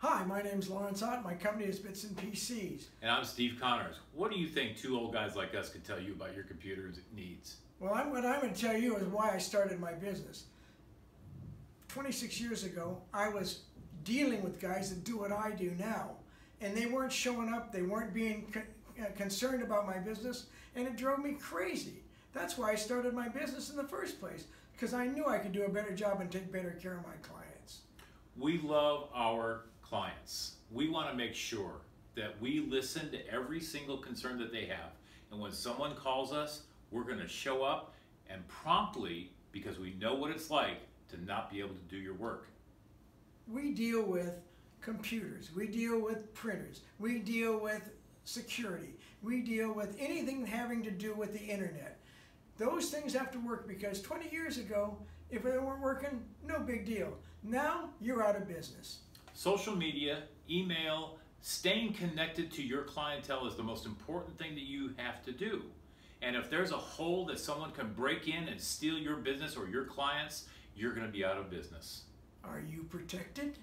Hi, my name's Lawrence Ott. My company is Bits and PCs. And I'm Steve Connors. What do you think two old guys like us could tell you about your computer's needs? Well, what I'm going to tell you is why I started my business. 26 years ago, I was dealing with guys that do what I do now. And they weren't showing up, they weren't being concerned about my business, and it drove me crazy. That's why I started my business in the first place, because I knew I could do a better job and take better care of my clients. We love our clients. We want to make sure that we listen to every single concern that they have. And when someone calls us, we're going to show up and promptly, because we know what it's like to not be able to do your work. We deal with computers, we deal with printers, we deal with security, we deal with anything having to do with the internet. Those things have to work, because 20 years ago, if they weren't working, no big deal. Now, you're out of business. Social media, email, staying connected to your clientele is the most important thing that you have to do. And if there's a hole that someone can break in and steal your business or your clients, you're going to be out of business. Are you protected?